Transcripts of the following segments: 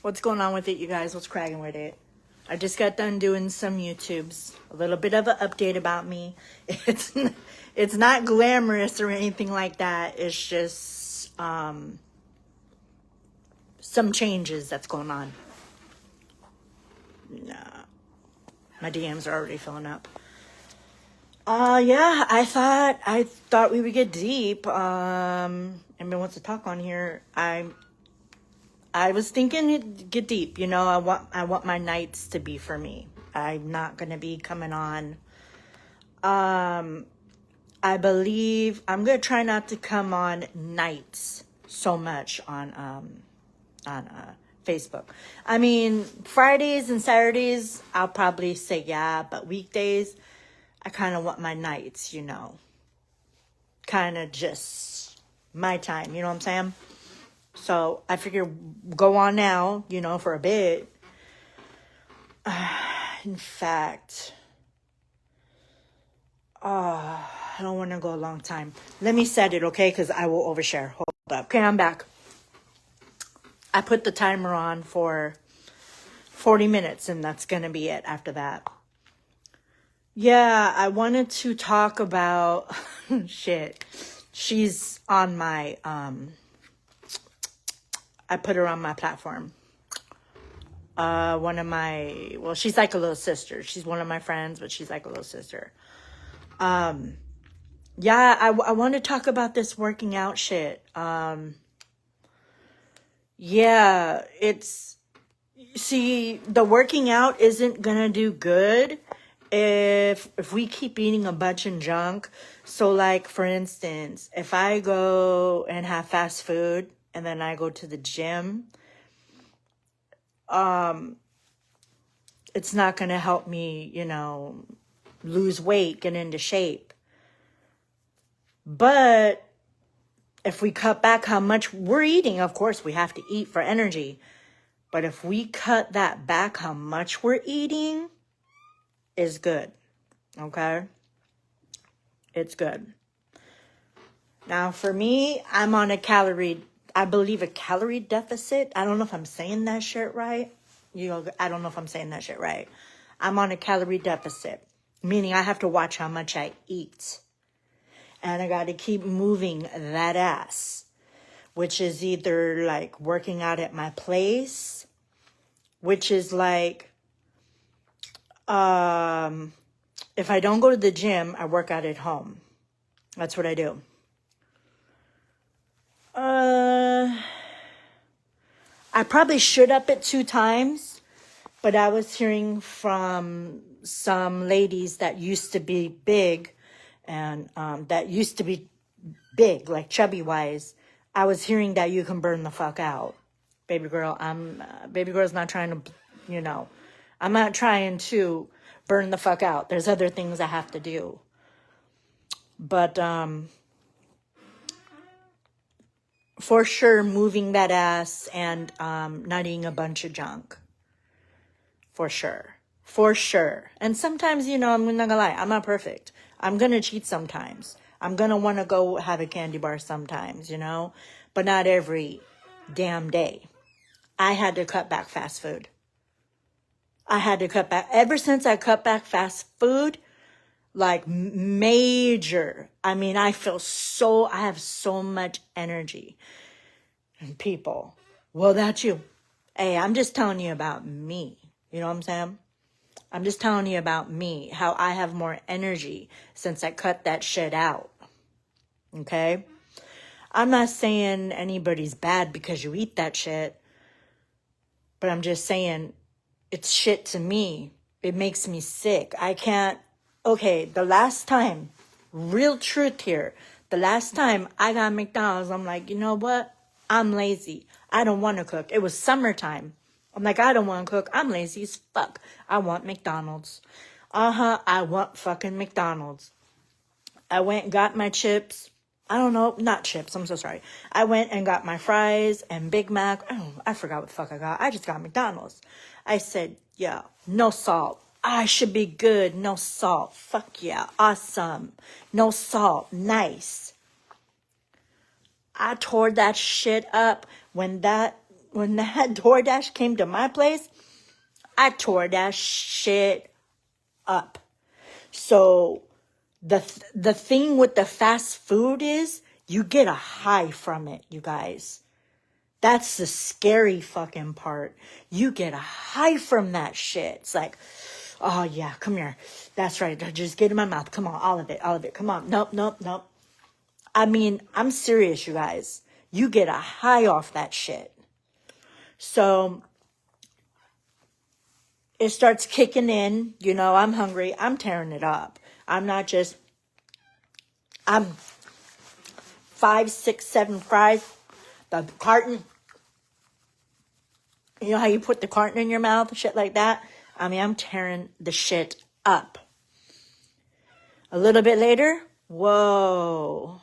What's going on with it, you guys? What's cracking with it? I just got done doing some YouTubes. A little bit of an update about me. It's not glamorous or anything like that. It's just some changes that's going on. Nah, my DMs are already filling up. Yeah, I thought we would get deep. Everyone wants to talk on here. I was thinking it'd get deep. You know, I want my nights to be for me. I'm not gonna be coming on. I believe I'm gonna try not to come on nights so much on Facebook. I mean, Fridays and Saturdays, I'll probably say yeah, but weekdays, I kind of want my nights, you know, kind of just my time, you know what I'm saying? So I figure go on now, you know, for a bit. In fact, I don't want to go a long time. Let me set it, okay? Because I will overshare. Hold up. Okay, I'm back. I put the timer on for 40 minutes, and that's going to be it after that. Yeah, I wanted to talk about... shit. She's on my... I put her on my platform. One of my... Well, she's like a little sister. She's one of my friends, but she's like a little sister. Yeah, I want to talk about this working out shit. Yeah, it's... See, the working out isn't gonna do good if we keep eating a bunch of junk. So, like, for instance, if I go and have fast food and then I go to the gym, it's not gonna help me, you know, lose weight, get into shape. But if we cut back how much we're eating, of course, we have to eat for energy. But if we cut that back, how much we're eating is good. Okay? It's good. Now, for me, I'm on a calorie deficit. I don't know if I'm saying that shit right. I don't know if I'm saying that shit right. I'm on a calorie deficit, meaning I have to watch how much I eat. And I got to keep moving that ass, which is either like working out at my place, which is like, if I don't go to the gym, I work out at home. That's what I do. I probably should up it 2 times, but I was hearing from some ladies that used to be big and like chubby wise. I was hearing that you can burn the fuck out. Baby girl's not trying to, you know, I'm not trying to burn the fuck out. There's other things I have to do. But, for sure, moving that ass and, not eating a bunch of junk. For sure. For sure. And sometimes, you know, I'm not gonna lie, I'm not perfect. I'm gonna cheat sometimes. I'm gonna want to go have a candy bar sometimes, you know, but not every damn day. I had to cut back fast food. I had to cut back. Ever since I cut back fast food, like major. I mean, I have so much energy. And people, well, that's you. Hey, I'm just telling you about me. You know what I'm saying? I'm just telling you about me, how I have more energy since I cut that shit out. Okay? I'm not saying anybody's bad because you eat that shit, but I'm just saying it's shit to me. It makes me sick. I can't. Okay, the last time, real truth here, the last time I got McDonald's, I'm like, you know what? I'm lazy. I don't want to cook. It was summertime. I'm like, I don't want to cook. I'm lazy as fuck. I want McDonald's. I want fucking McDonald's. I went and got my chips. I don't know, not chips. I'm so sorry. I went and got my fries and Big Mac. I forgot what the fuck I got. I just got McDonald's. I said, yeah, no salt. I should be good. No salt. Fuck yeah. Awesome. No salt. Nice. I tore that shit up when that when that DoorDash came to my place, I tore that shit up. So the thing with the fast food is you get a high from it, you guys. That's the scary fucking part. You get a high from that shit. It's like, oh yeah, come here. That's right. Just get in my mouth. Come on, all of it. Come on. Nope. I mean, I'm serious, you guys. You get a high off that shit. So it starts kicking in. You know, I'm hungry. I'm tearing it up. I'm 5, 6, 7 fries. The carton. You know how you put the carton in your mouth? Shit like that. I mean, I'm tearing the shit up. A little bit later, whoa.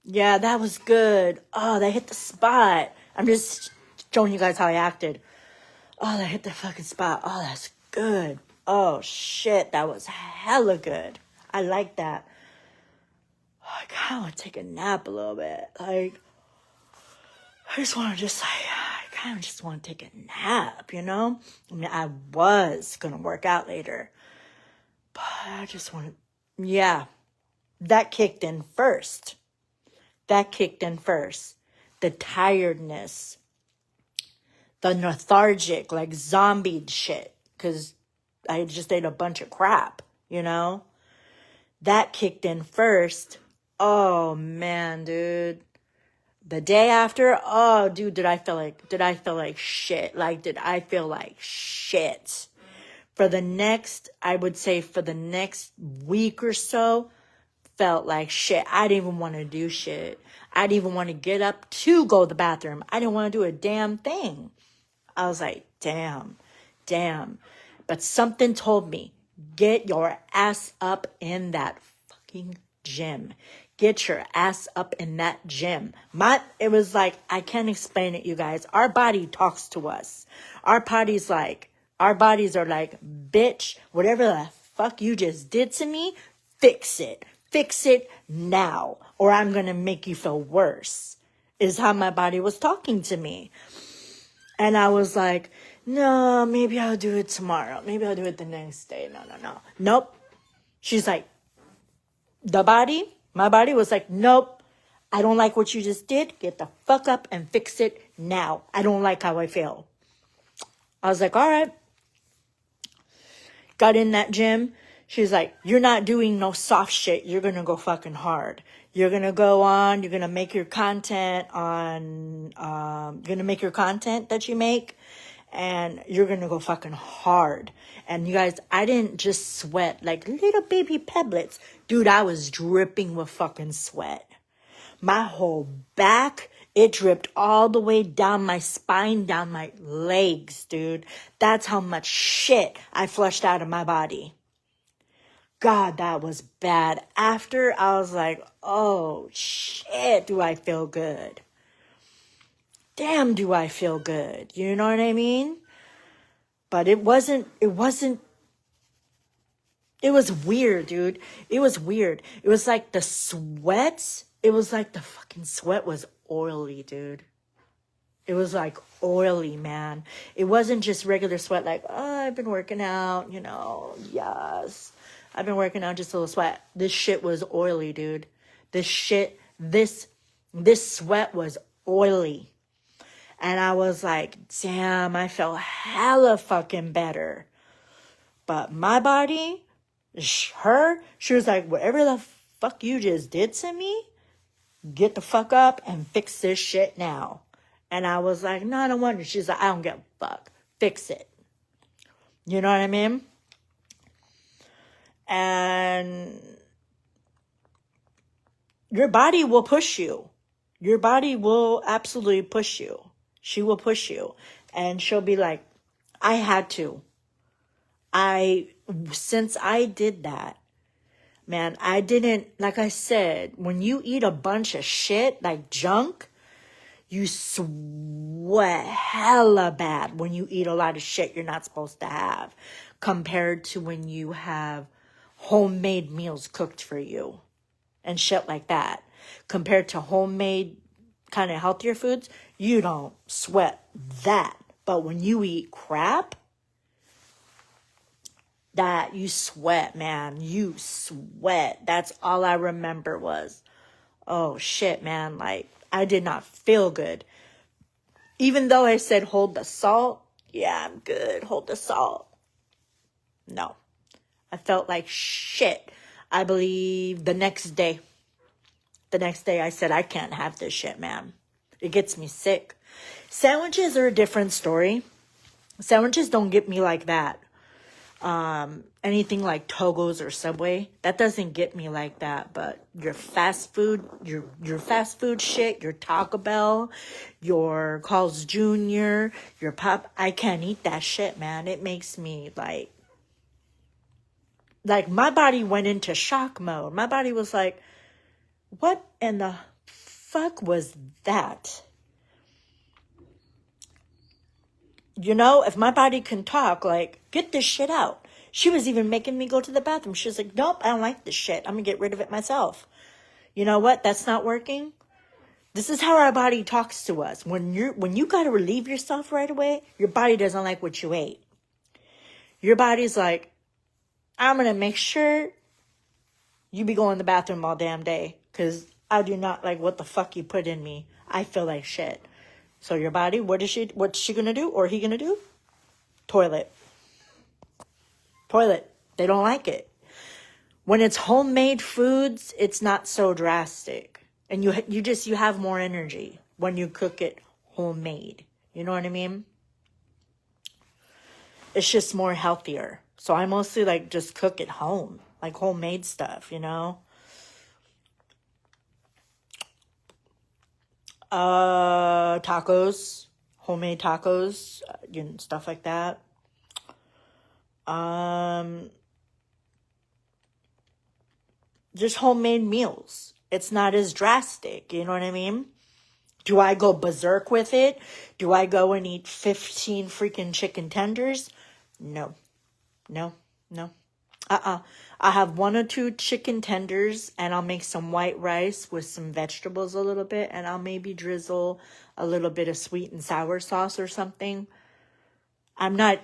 Yeah, that was good. Oh, that hit the spot. I'm just showing you guys how I acted. Oh, that hit the fucking spot. Oh, that's good. Oh, shit. That was hella good. I like that. Oh, I kind of want to take a nap a little bit. Like, I kind of just want to take a nap, you know? I mean, I was going to work out later. But I just want to, yeah. That kicked in first. The tiredness. The lethargic, like zombie shit. Because I just ate a bunch of crap, you know? That kicked in first. Oh, man, dude. The day after, oh, dude, did I feel like shit? Like, did I feel like shit? For the next week or so, felt like shit. I didn't even want to do shit. I didn't even want to get up to go to the bathroom. I didn't want to do a damn thing. I was like, damn. But something told me, get your ass up in that fucking gym. Get your ass up in that gym. It was like, I can't explain it, you guys. Our body talks to us. Our bodies are like, bitch, whatever the fuck you just did to me, fix it. Fix it now, or I'm going to make you feel worse, is how my body was talking to me. And I was like, no, maybe I'll do it tomorrow. Maybe I'll do it the next day. No. Nope. She's like, my body was like, nope. I don't like what you just did. Get the fuck up and fix it now. I don't like how I feel. I was like, all right. Got in that gym. She's like, you're not doing no soft shit. You're going to go fucking hard. You're going to go on. You're going to make your content that you make. And you're going to go fucking hard. And you guys, I didn't just sweat like little baby pebblets. Dude, I was dripping with fucking sweat. My whole back, it dripped all the way down my spine, down my legs, dude. That's how much shit I flushed out of my body. God, that was bad. After, I was like, oh, shit, do I feel good. Damn, do I feel good. You know what I mean? But it was weird, dude. It was weird. It was like the fucking sweat was oily, dude. It was like oily, man. It wasn't just regular sweat like, oh, I've been working out, you know, yes. I've been working out, just a little sweat. This shit was oily, dude. This sweat was oily. And I was like, damn, I felt hella fucking better. But my body, she was like, whatever the fuck you just did to me, get the fuck up and fix this shit now. And I was like, no, I don't want it. She's like, I don't give a fuck. Fix it. You know what I mean? And your body will push you. Your body will absolutely push you. She will push you. And she'll be like, I had to. Since I did that, man, I didn't, like I said, when you eat a bunch of shit, like junk, you sweat hella bad when you eat a lot of shit you're not supposed to have, compared to when you have homemade meals cooked for you and shit like that, compared to homemade kind of healthier foods, you don't sweat that. But when you eat crap, that you sweat, man. You sweat. That's all I remember was, oh shit, man. Like, I did not feel good. Even though I said, hold the salt. Yeah, I'm good. Hold the salt. No. I felt like shit. I believe the next day I said, I can't have this shit, man. It gets me sick. Sandwiches are a different story. Sandwiches don't get me like that. Anything like Togo's or Subway, that doesn't get me like that. But your fast food, your fast food shit, your Taco Bell, your Carl's Jr., your Pop, I can't eat that shit, man. It makes me like my body went into shock mode. My body was like, what in the fuck was that? You know, if my body can talk, like, get this shit out. She was even making me go to the bathroom. She was like, nope, I don't like this shit. I'm going to get rid of it myself. You know what? That's not working. This is how our body talks to us. When you got to relieve yourself right away, your body doesn't like what you ate. Your body's like, I'm going to make sure you be going to the bathroom all damn day. Because I do not like what the fuck you put in me. I feel like shit. So your body, what's she going to do? Or he going to do? Toilet. They don't like it. When it's homemade foods, it's not so drastic. And you have more energy when you cook it homemade. You know what I mean? It's just more healthier. So I mostly like just cook at home. Like homemade stuff, you know? Tacos. Homemade tacos. Stuff like that. Just homemade meals. It's not as drastic, you know what I mean? Do I go berserk with it? Do I go and eat 15 freaking chicken tenders? No. I have 1 or 2 chicken tenders, and I'll make some white rice with some vegetables a little bit, and I'll maybe drizzle a little bit of sweet and sour sauce or something. I'm not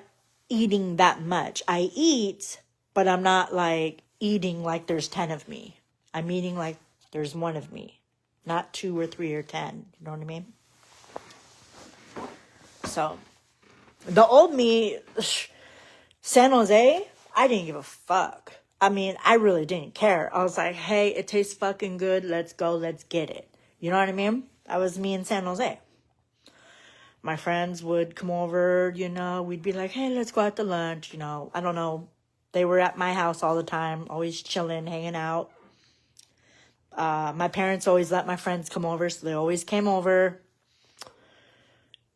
eating that much. I eat, but I'm not like eating like there's 10 of me. I'm eating like there's 1 of me, not 2 or 3 or 10. You know what I mean? So, the old me, San Jose, I didn't give a fuck. I mean, I really didn't care. I was like, hey, it tastes fucking good. Let's go. Let's get it. You know what I mean? That was me in San Jose. My friends would come over, you know, we'd be like, hey, let's go out to lunch, you know. I don't know. They were at my house all the time, always chilling, hanging out. My parents always let my friends come over, so they always came over.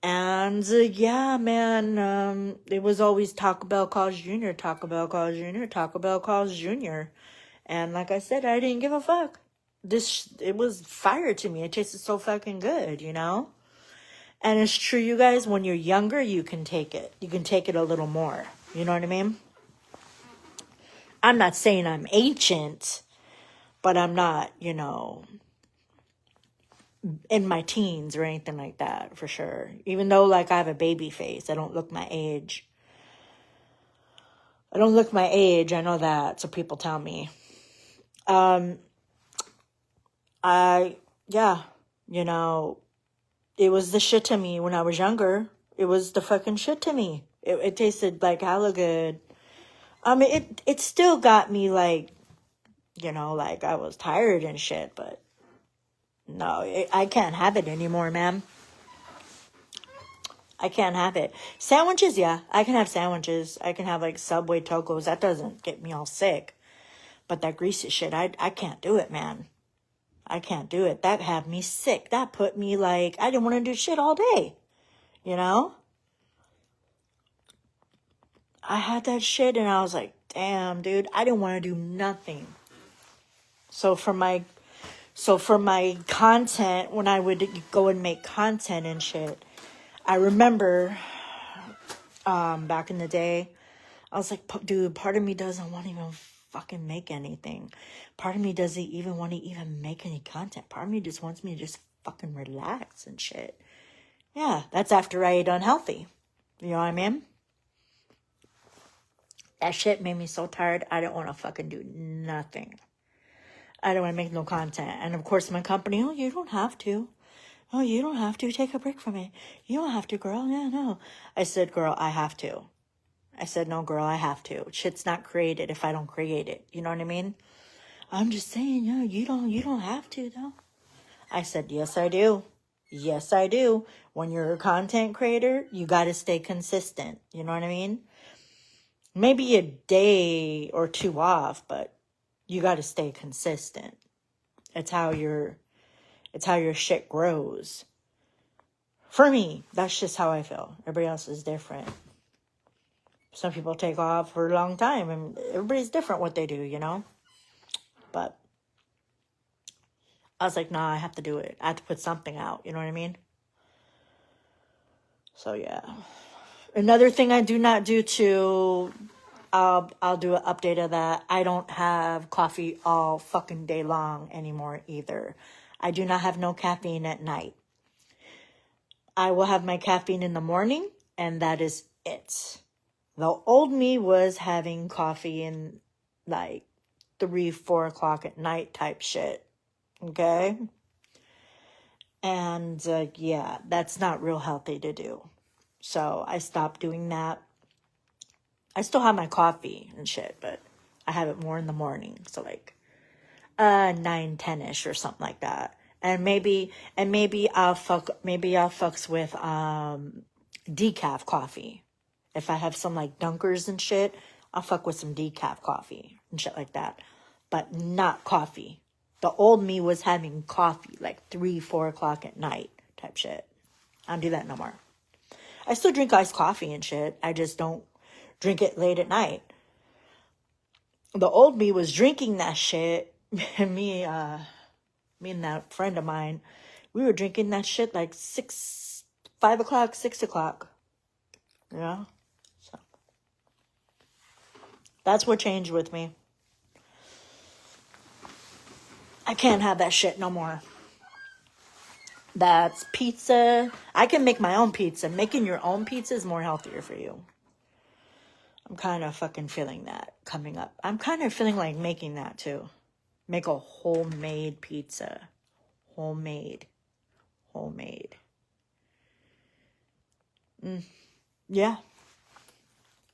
And yeah, man, it was always Taco Bell Carl's Jr., Taco Bell Carl's Jr., Taco Bell Carl's Jr. And like I said, I didn't give a fuck. It was fire to me. It tasted so fucking good, you know? And it's true, you guys, when you're younger, you can take it. You can take it a little more. You know what I mean? I'm not saying I'm ancient, but I'm not, you know, in my teens or anything like that, for sure. Even though, like, I have a baby face, I don't look my age. I know that, so people tell me. You know, it was the shit to me when I was younger. It was the fucking shit to me. It tasted like hella good. I mean, it still got me like, you know, like I was tired and shit, but no, I can't have it anymore, man. I can't have it. Sandwiches, yeah, I can have sandwiches. I can have like Subway Tacos. That doesn't get me all sick. But that greasy shit, I can't do it, man. I can't do it. That had me sick. That put me like, I didn't want to do shit all day. You know? I had that shit and I was like, damn, dude, I didn't want to do nothing. So for my content, when I would go and make content and shit, I remember back in the day, I was like, dude, part of me doesn't want to even fucking make anything. Part of me doesn't even want to even make any content. Part of me just wants me to just fucking relax and shit. Yeah, that's after I ate unhealthy. You know what I mean? That shit made me so tired. I didn't want to fucking do nothing. I don't want to make no content. And of course, my company, oh, you don't have to. Oh, you don't have to. Take a break from it. You don't have to, girl. Yeah, no. I said, girl, I have to. I said, no, girl, I have to. Shit's not created if I don't create it. You know what I mean? I'm just saying, yeah, you don't have to, though. I said, yes, I do. Yes, I do. When you're a content creator, you got to stay consistent. You know what I mean? Maybe a day or two off, but you got to stay consistent. It's how your shit grows. For me, that's just how I feel. Everybody else is different. Some people take off for a long time, and everybody's different what they do, you know? But I was like, nah, I have to do it. I have to put something out, you know what I mean? So, yeah. Another thing I do not do too, I'll do an update of that. I don't have coffee all fucking day long anymore either. I do not have no caffeine at night. I will have my caffeine in the morning, and that is it. The old me was having coffee in like 3, 4 o'clock at night type shit. Okay? And yeah, that's not real healthy to do. So I stopped doing that. I still have my coffee and shit, but I have it more in the morning. So like 9, 10-ish or something like that. And maybe I'll fucks with decaf coffee. If I have some like Dunkers and shit, I'll fuck with some decaf coffee and shit like that. But not coffee. The old me was having coffee like 3, 4 o'clock at night type shit. I don't do that no more. I still drink iced coffee and shit. I just don't drink it late at night. The old me was drinking that shit. me and that friend of mine, we were drinking that shit like 5 o'clock, 6 o'clock. You know? So that's what changed with me. I can't have that shit no more. That's pizza. I can make my own pizza. Making your own pizza is more healthier for you. I'm kind of fucking feeling that coming up. I'm kind of feeling like making that too. Make a homemade pizza. Homemade. Yeah.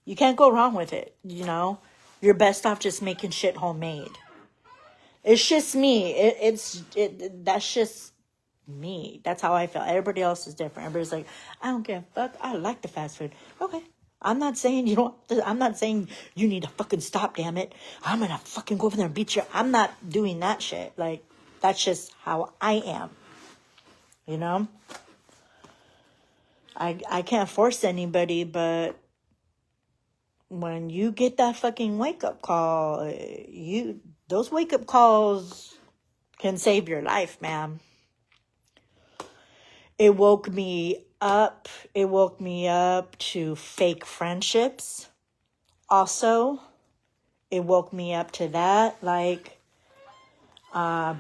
You can't go wrong with it, you know? You're best off just making shit homemade. It's just me. That's just me. That's how I feel. Everybody else is different. Everybody's like, I don't give a fuck. I like the fast food. Okay. I'm not saying you don't. I'm not saying you need to fucking stop. Damn it. I'm gonna fucking go over there and beat you. I'm not doing that shit. Like, that's just how I am. You know. I can't force anybody, but when you get that fucking wake up call, those wake up calls can save your life, man. It woke me up. It woke me up to fake friendships. Also, it woke me up to that. Like,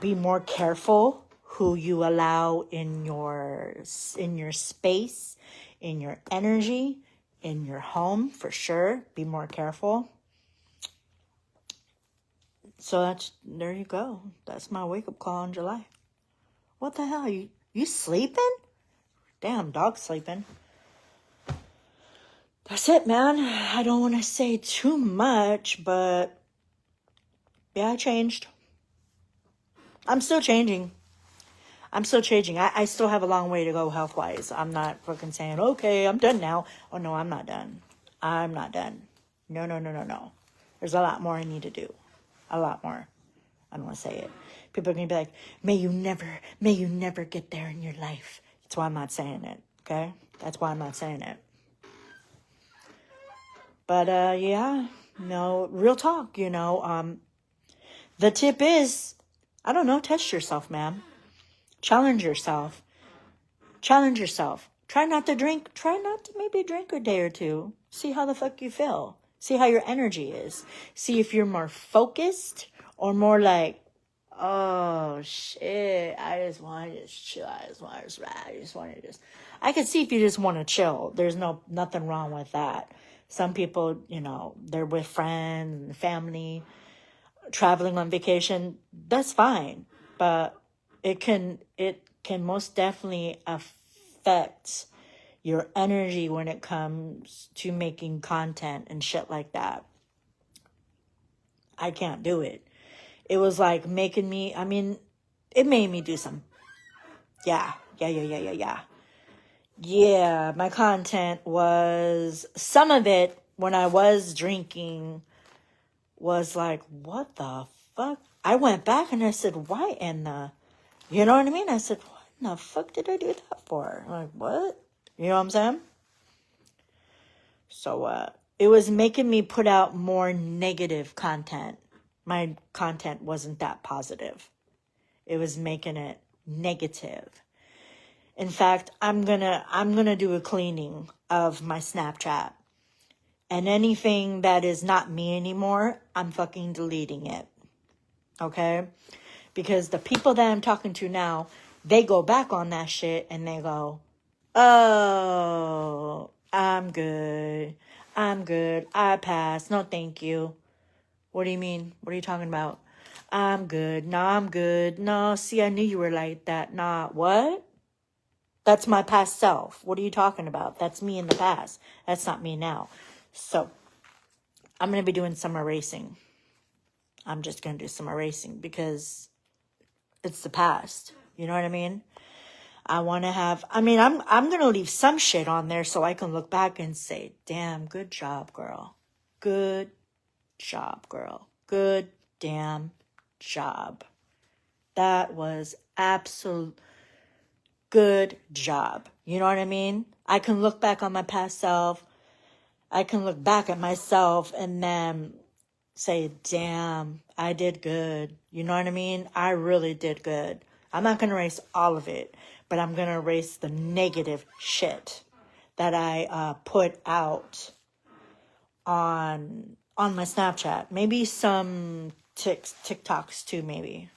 be more careful who you allow in your space, in your energy, in your home, for sure. Be more careful. So there you go. That's my wake up call in July. What the hell? You sleeping? Damn, dog sleeping. That's it, man. I don't want to say too much, but yeah, I changed. I'm still changing. I still have a long way to go health-wise. I'm not fucking saying, okay, I'm done now. Oh, no, I'm not done. I'm not done. No. There's a lot more I need to do. A lot more. I don't want to say it. People are going to be like, may you never get there in your life. That's why I'm not saying it, okay? That's why I'm not saying it. But, yeah, no, real talk, you know. The tip is, I don't know, test yourself, man. Challenge yourself. Try not to drink. Try not to maybe drink a day or two. See how the fuck you feel. See how your energy is. See if you're more focused or more like, Oh shit! I just want to just chill. I just want to just ride. I just want to just. I can see if you just want to chill. There's nothing wrong with that. Some people, you know, they're with friends and family, traveling on vacation. That's fine, but it can most definitely affect your energy when it comes to making content and shit like that. I can't do it. It was like making me, I mean, it made me do some, yeah. Yeah, my content was, some of it when I was drinking was like, what the fuck? I went back and I said, why in the, you know what I mean? I said, what in the fuck did I do that for? I'm like, what? You know what I'm saying? So, it was making me put out more negative content. My content wasn't that positive. It was making it negative. In fact, I'm gonna do a cleaning of my Snapchat. And anything that is not me anymore, I'm fucking deleting it. Okay? Because the people that I'm talking to now, they go back on that shit and they go, oh, I'm good. I pass. No, thank you. What do you mean? What are you talking about? I'm good. No, I'm good. No, see, I knew you were like that. Nah, what? That's my past self. What are you talking about? That's me in the past. That's not me now. So, I'm going to be doing some erasing. I'm just going to do some erasing because it's the past. You know what I mean? I want to have, I mean, I'm going to leave some shit on there so I can look back and say, damn, good job, girl. Good job, girl. Good damn job. That was absolute good job. You know what I mean? I can look back on my past self. I can look back at myself and then say, damn, I did good. You know what I mean? I really did good. I'm not going to erase all of it, but I'm going to erase the negative shit that I put out on my Snapchat. Maybe some TikToks too, maybe.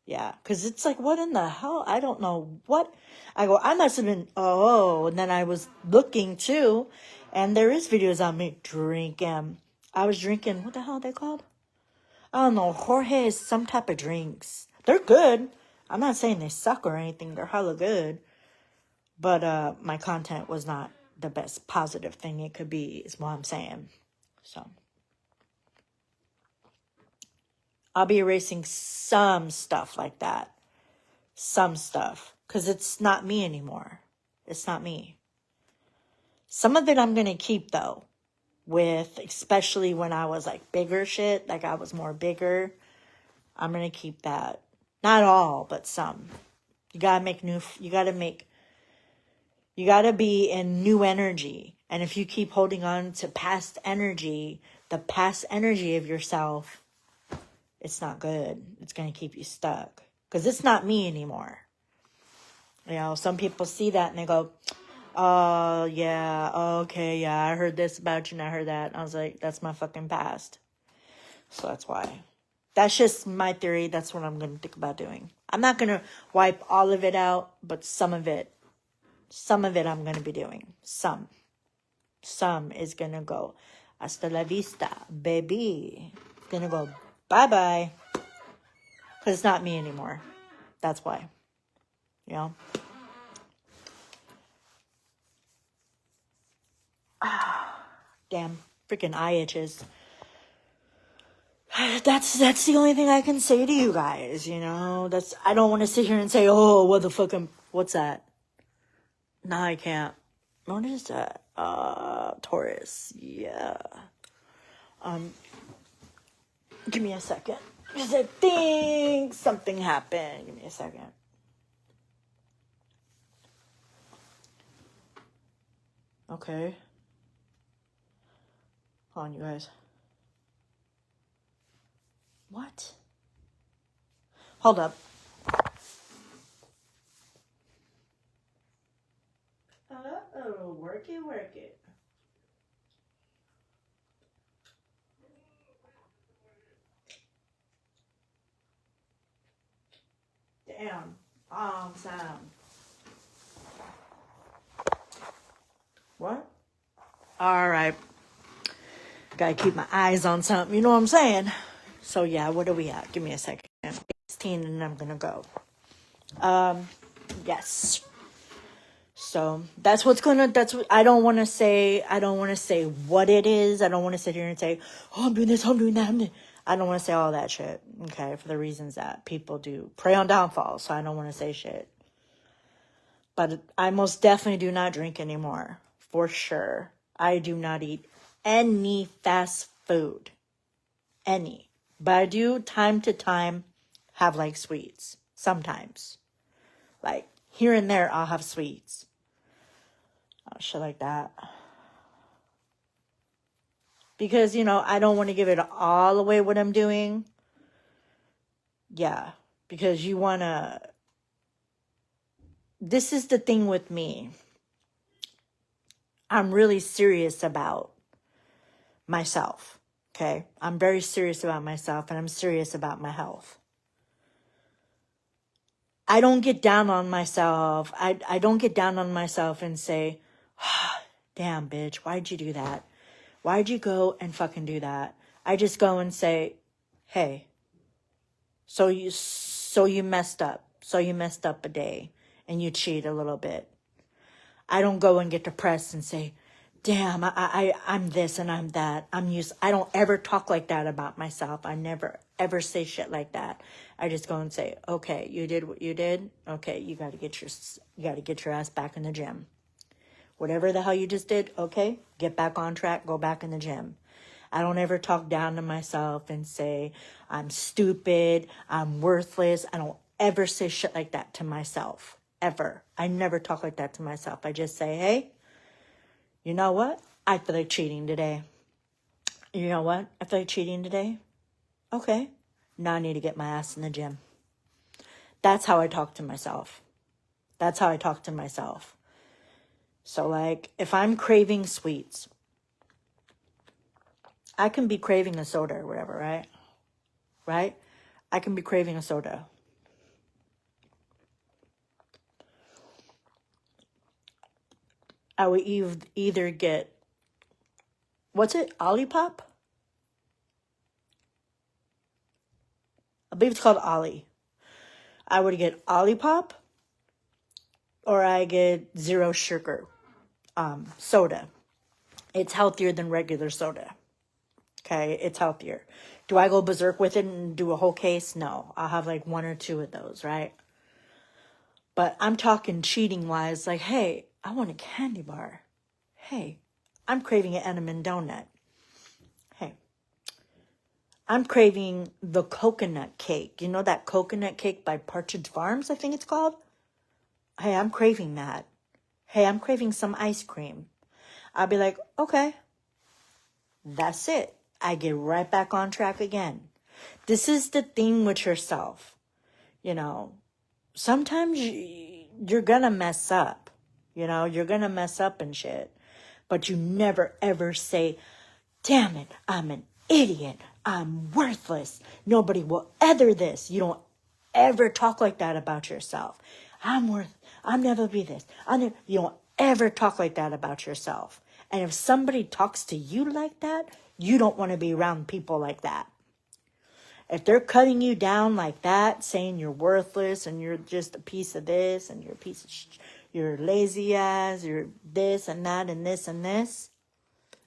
Yeah, because it's like, what in the hell? I don't know what. I go, I must have been, oh, and then I was looking too, and there is videos on me drinking. I was drinking, what the hell are they called? I don't know, Jorge is some type of drinks. They're good. I'm not saying they suck or anything. They're hella good. But my content was not the best positive thing it could be, is what I'm saying. So, I'll be erasing some stuff like that. Some stuff. Because it's not me anymore. It's not me. Some of it I'm going to keep, though. With, especially when I was like bigger shit. Like I was more bigger. I'm going to keep that. Not all, but some. You got to be in new energy. And if you keep holding on to past energy, the past energy of yourself, it's not good. It's going to keep you stuck. Because it's not me anymore. You know, some people see that and they go, oh, yeah, okay, yeah, I heard this about you and I heard that. And I was like, that's my fucking past. So that's why. That's just my theory. That's what I'm going to think about doing. I'm not going to wipe all of it out, but some of it I'm going to be doing. Some is going to go, hasta la vista, baby. It's going to go, bye-bye. Because it's not me anymore. That's why. You know? Damn, freaking eye itches. That's the only thing I can say to you guys, you know? I don't want to sit here and say, oh, what the fuck, what's that? No, I can't. What is that? Taurus. Yeah. Give me a second. Because I think something happened. Give me a second. Okay. Hold on, you guys. What? Hold up. Oh, work it. Damn. Sam. What? All right. Gotta keep my eyes on something. You know what I'm saying? So yeah, what are we at? Give me a second. 16 and I'm gonna go. Yes. So that's what I don't want to say what it is. I don't want to sit here and say, oh, I'm doing this, I'm doing that. I don't want to say all that shit. Okay. For the reasons that people do prey on downfall. So I don't want to say shit. But I most definitely do not drink anymore. For sure. I do not eat any fast food. Any. But I do time to time have like sweets. Sometimes. Like here and there I'll have sweets. Shit like that. Because, I don't want to give it all away what I'm doing. Yeah. Because you want to... This is the thing with me. I'm really serious about myself. Okay? I'm very serious about myself and I'm serious about my health. I don't get down on myself. I don't get down on myself and say, oh, damn, bitch, why'd you do that? Why'd you go and fucking do that? I just go and say, hey, so you messed up. So you messed up a day and you cheat a little bit. I don't go and get depressed and say, damn, I'm this and I'm that. I don't ever talk like that about myself. I never ever say shit like that. I just go and say, okay, you did what you did. Okay, you got to get your ass back in the gym. Whatever the hell you just did, okay, get back on track, go back in the gym. I don't ever talk down to myself and say, I'm stupid, I'm worthless. I don't ever say shit like that to myself, ever. I never talk like that to myself. I just say, hey, you know what? I feel like cheating today. You know what? I feel like cheating today. Okay, now I need to get my ass in the gym. That's how I talk to myself. That's how I talk to myself. So, like, if I'm craving sweets, I can be craving a soda or whatever, right? Right? I can be craving a soda. I would either get, what's it? Olipop? I believe it's called Ollie. I would get Olipop or I get zero sugar soda. It's healthier than regular soda. Okay, it's healthier. Do I go berserk with it and do a whole case? No, I'll have like one or two of those, right? But I'm talking cheating wise, like, hey, I want a candy bar. Hey, I'm craving an Entenmann donut. Hey, I'm craving the coconut cake. You know that coconut cake by Partridge Farms, I think it's called? Hey, I'm craving that. Hey, I'm craving some ice cream. I'll be like, okay, that's it. I get right back on track again. This is the thing with yourself. Sometimes you're gonna mess up. You're gonna mess up and shit. But you never ever say, damn it, I'm an idiot. I'm worthless. Nobody will ever this. You don't ever talk like that about yourself. I'll never be this. You don't ever talk like that about yourself. And if somebody talks to you like that, you don't want to be around people like that. If they're cutting you down like that, saying you're worthless and you're just a piece of this and you're a piece of you're lazy ass, you're this and that and this and this,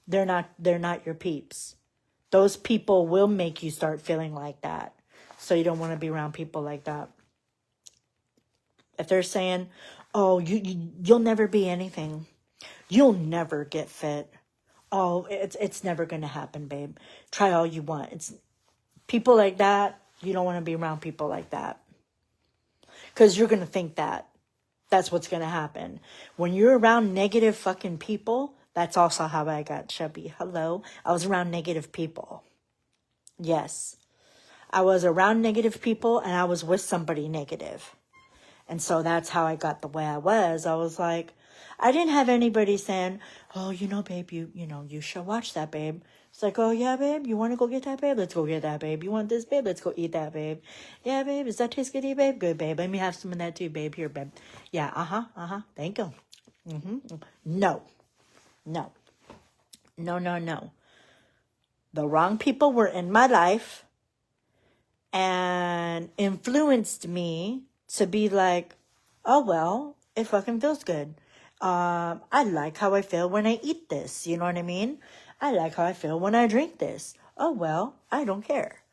they're not your peeps. Those people will make you start feeling like that. So you don't want to be around people like that. If they're saying, oh, you'll never be anything. You'll never get fit. Oh, it's never going to happen, babe. Try all you want. It's people like that. You don't want to be around people like that. Because you're going to think that. That's what's going to happen. When you're around negative fucking people, that's also how I got chubby. Hello. I was around negative people. Yes. I was around negative people and I was with somebody negative. And so that's how I got the way I was. I was like, I didn't have anybody saying, oh, babe, you should watch that, babe. It's like, oh, yeah, babe, you want to go get that, babe? Let's go get that, babe. You want this, babe? Let's go eat that, babe. Yeah, babe, does that taste good to you, babe? Good, babe. Let me have some of that too, babe. Here, babe. Yeah, thank you. No, no, no, no, no. The wrong people were in my life and influenced me to be like, oh, well, it fucking feels good. I like how I feel when I eat this. You know what I mean? I like how I feel when I drink this. Oh, well, I don't care.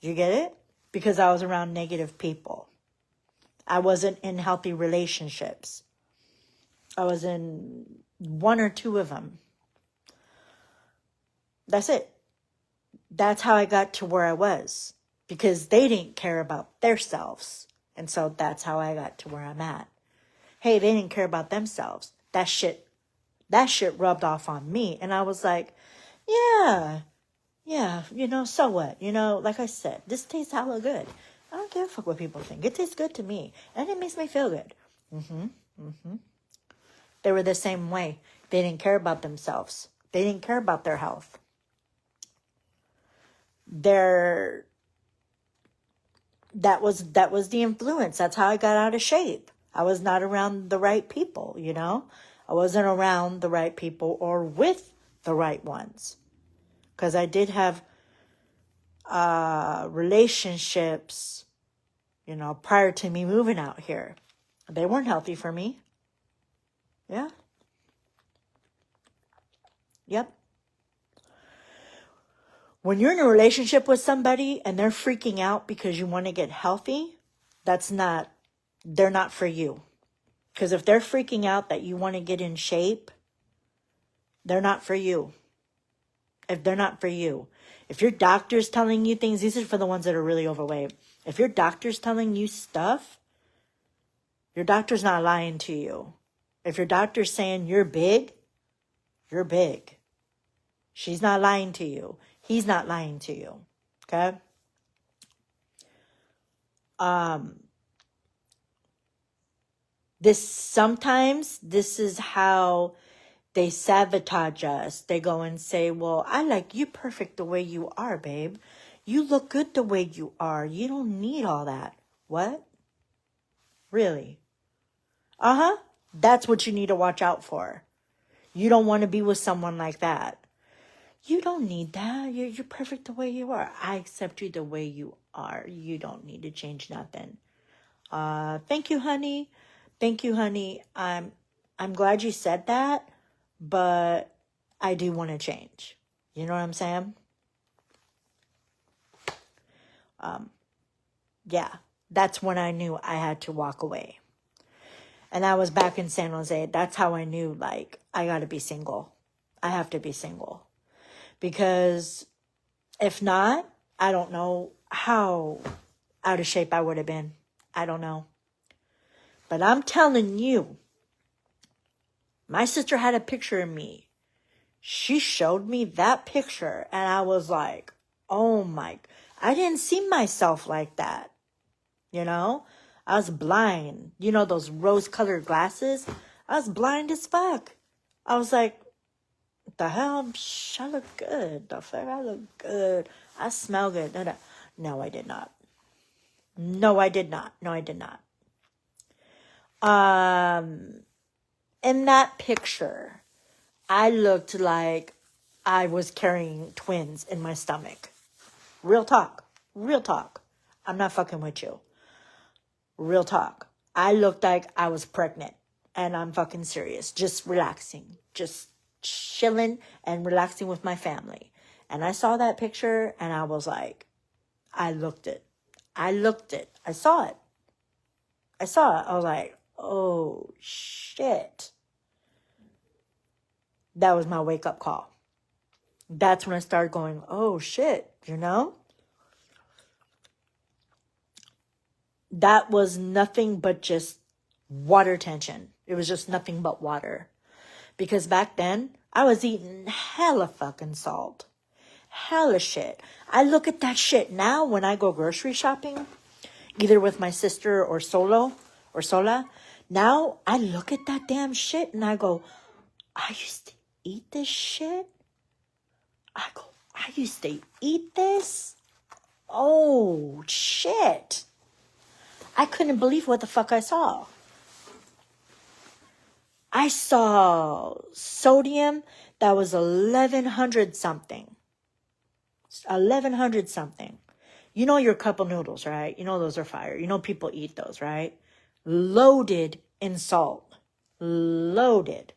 You get it? Because I was around negative people. I wasn't in healthy relationships. I was in one or two of them. That's it. That's how I got to where I was. Because they didn't care about themselves. And so that's how I got to where I'm at. Hey, they didn't care about themselves. That shit rubbed off on me. And I was like, yeah, so what? Like I said, this tastes hella good. I don't give a fuck what people think. It tastes good to me. And it makes me feel good. They were the same way. They didn't care about themselves. They didn't care about their health. That was the influence. That's how I got out of shape. I was not around the right people, I wasn't around the right people or with the right ones. Because I did have relationships, prior to me moving out here. They weren't healthy for me. Yeah. Yep. When you're in a relationship with somebody and they're freaking out because you want to get healthy, they're not for you. Because if they're freaking out that you want to get in shape, they're not for you. If they're not for you. If your doctor's telling you things, these are for the ones that are really overweight. If your doctor's telling you stuff, your doctor's not lying to you. If your doctor's saying you're big, you're big. She's not lying to you. He's not lying to you. Okay? Sometimes this is how they sabotage us. They go and say, well, I like you perfect the way you are, babe. You look good the way you are. You don't need all that. What? Really? That's what you need to watch out for. You don't want to be with someone like that. You don't need that. You're perfect the way you are. I accept you the way you are. You don't need to change nothing. Thank you, honey. Thank you, honey. I'm glad you said that, but I do want to change. You know what I'm saying? Yeah, that's when I knew I had to walk away. And I was back in San Jose. That's how I knew, like, I got to be single. I have to be single. Because if not, I don't know how out of shape I would have been. I don't know. But I'm telling you, my sister had a picture of me. She showed me that picture and I was like, oh my, I didn't see myself like that. I was blind. Those rose-colored glasses? I was blind as fuck. I was like, what the hell? I look good. The fuck? I look good. I smell good. No, I did not. No, I did not. In that picture, I looked like I was carrying twins in my stomach. Real talk. I'm not fucking with you. Real talk. I looked like I was pregnant. And I'm fucking serious. Just relaxing. Just chilling and relaxing with my family. And I saw that picture and I was like, I looked it. I saw it. I was like, oh shit. That was my wake up call. That's when I started going, oh shit, That was nothing but just water tension. It was just nothing but water. Because back then, I was eating hella fucking salt. Hella shit. I look at that shit now when I go grocery shopping, either with my sister or Sola. Now, I look at that damn shit and I go, I used to eat this shit? I go, I used to eat this. Oh, shit. I couldn't believe what the fuck I saw. I saw sodium that was 1100 something. 1100 something. You know your cup of noodles, right? You know those are fire. You know people eat those, right? Loaded in salt. Loaded.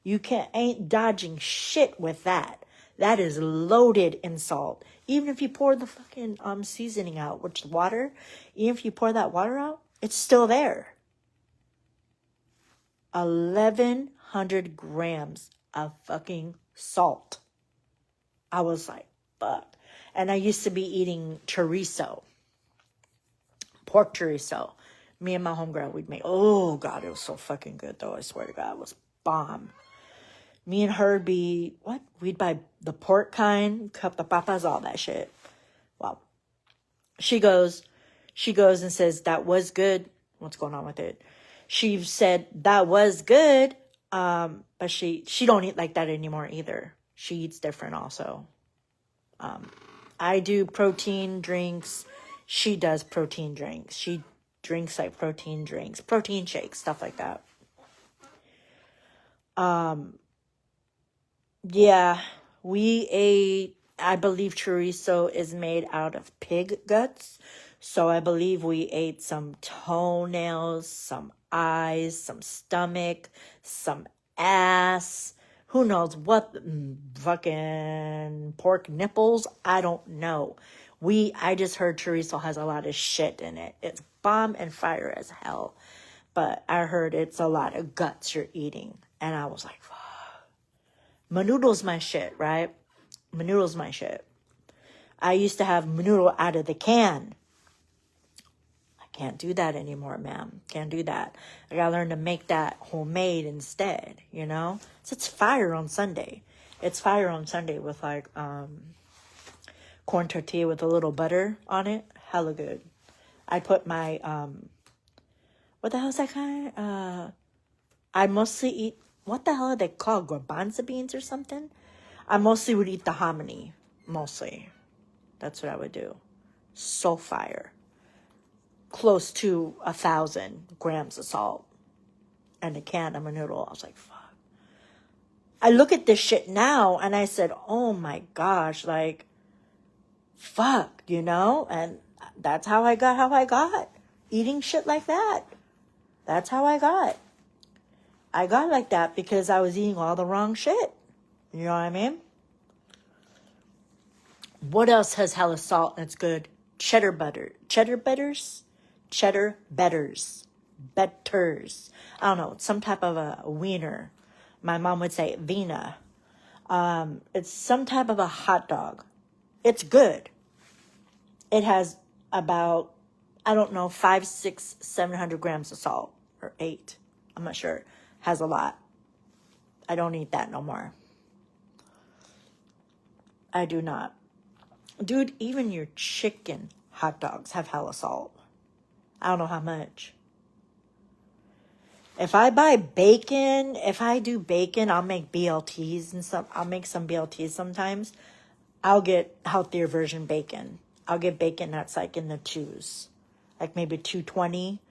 You ain't dodging shit with that. That is loaded in salt. Even if you pour the fucking seasoning out, which is water, even if you pour that water out, it's still there. 1100 grams of fucking salt. I was like, fuck. And I used to be eating chorizo, pork chorizo. Me and my homegirl, we'd make, oh God, it was so fucking good though. I swear to God, it was bomb. Me and her we'd buy the pork kind, cup the papas, all that shit. Well, she goes and says, that was good. What's going on with it? She said, that was good. But she don't eat like that anymore either. She eats different also. I do protein drinks. She does protein drinks. She drinks like protein drinks, protein shakes, stuff like that. Yeah, we ate, I believe chorizo is made out of pig guts. So I believe we ate some toenails, some eyes, some stomach, some ass. Who knows what fucking pork nipples? I don't know. I just heard chorizo has a lot of shit in it. It's bomb and fire as hell. But I heard it's a lot of guts you're eating. And I was like, fuck. Menudo's my shit, right? Menudo's my shit. I used to have menudo out of the can. I can't do that anymore, ma'am. Can't do that. I gotta learn to make that homemade instead, you know? So it's fire on Sunday. It's fire on Sunday with like corn tortilla with a little butter on it. Hella good. I put my what the hell is that kind? I mostly eat, what the hell are they called? Garbanzo beans or something? I mostly would eat the hominy. Mostly. That's what I would do. So fire. Close to 1,000 grams of salt. And a can of noodle. I was like, fuck. I look at this shit now and I said, oh my gosh, like, fuck, you know? And that's how I got. Eating shit like that. That's how I got. I got like that because I was eating all the wrong shit. You know what I mean? What else has hella salt and it's good? Cheddar butter. Cheddar betters? Cheddar betters. Betters. I don't know. It's some type of a wiener. My mom would say Vina. It's some type of a hot dog. It's good. It has about, I don't know, 500, 600, 700 grams of salt. Or 8. I'm not sure. Has a lot. I don't eat that no more. I do not. Dude, even your chicken hot dogs have hella salt. I don't know how much. If I buy bacon, if I do bacon, I'll make BLTs and stuff. I'll make some BLTs sometimes. I'll get healthier version bacon. I'll get bacon that's like in the 2s. Like maybe 220.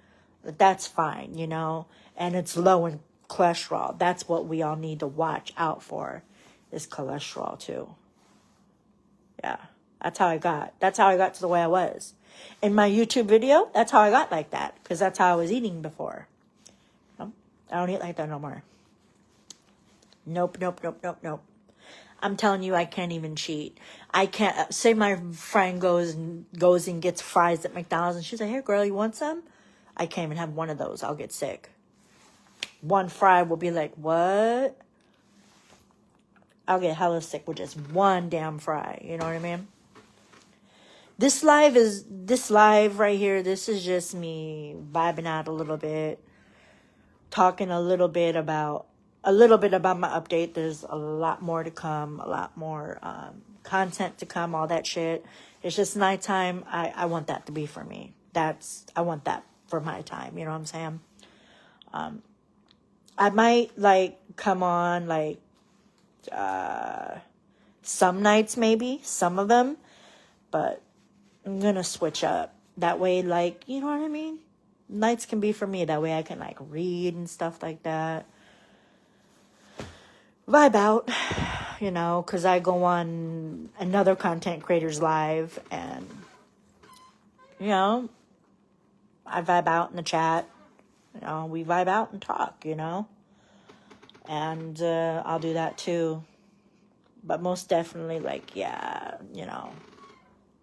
That's fine, you know. And it's low in cholesterol. That's what we all need to watch out for, is cholesterol too. Yeah. That's how I got. That's how I got to the way I was. In my YouTube video, that's how I got like that. Because that's how I was eating before. I don't eat like that no more. Nope. I'm telling you, I can't even cheat. I can't. Say my friend goes and gets fries at McDonald's. And she's like, hey, girl, you want some? I can't even have one of those. I'll get sick. One fry will be like, what? I'll get hella sick with just one damn fry. You know what I mean? This live right here. This is just me vibing out a little bit, talking a little bit about my update. There's a lot more to come, a lot more content to come, all that shit. It's just nighttime. I want that to be for me. I want that for my time. You know what I'm saying? I might like come on like Some nights maybe, some of them, but I'm gonna switch up. That way, like, you know what I mean? Nights can be for me. That way I can like read and stuff like that. Vibe out, you know, because I go on another content creator's live and, you know, I vibe out in the chat. You know, we vibe out and talk, you know. And I'll do that too. But most definitely, like, yeah, you know,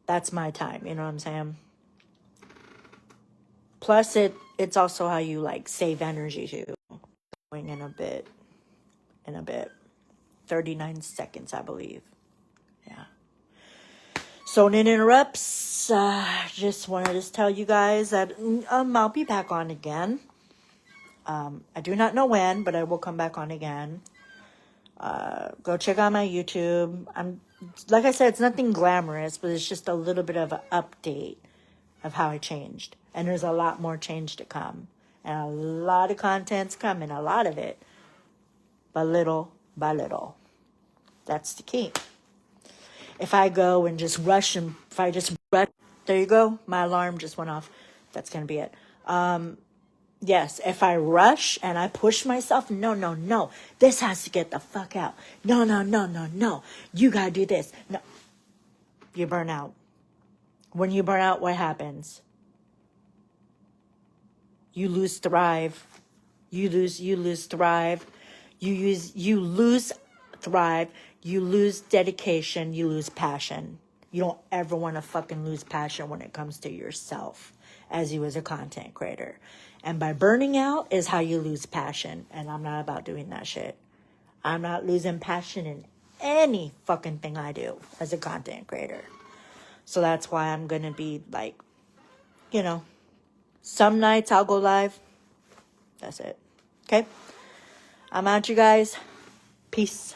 that's my time, you know what I'm saying? Plus, it's also how you, like, save energy too. Going in a bit. 39 seconds, I believe. Yeah. So, it interrupts. Just wanted to tell you guys that I'll be back on again. I do not know when, but I will come back on again. Go check out my YouTube. Like I said, it's nothing glamorous, but it's just a little bit of an update of how I changed. And there's a lot more change to come. And a lot of content's coming, a lot of it. But little by little. That's the key. If I go and just rush, there you go. My alarm just went off. That's going to be it. Yes, if I rush and I push myself, no. This has to get the fuck out. No. You got to do this. No. You burn out. When you burn out, what happens? You lose thrive. You lose thrive. You lose thrive. You lose dedication. You lose passion. You don't ever want to fucking lose passion when it comes to yourself as you as a content creator. And by burning out is how you lose passion. And I'm not about doing that shit. I'm not losing passion in any fucking thing I do as a content creator. So that's why I'm going to be like, you know, some nights I'll go live. That's it. Okay? I'm out, you guys. Peace.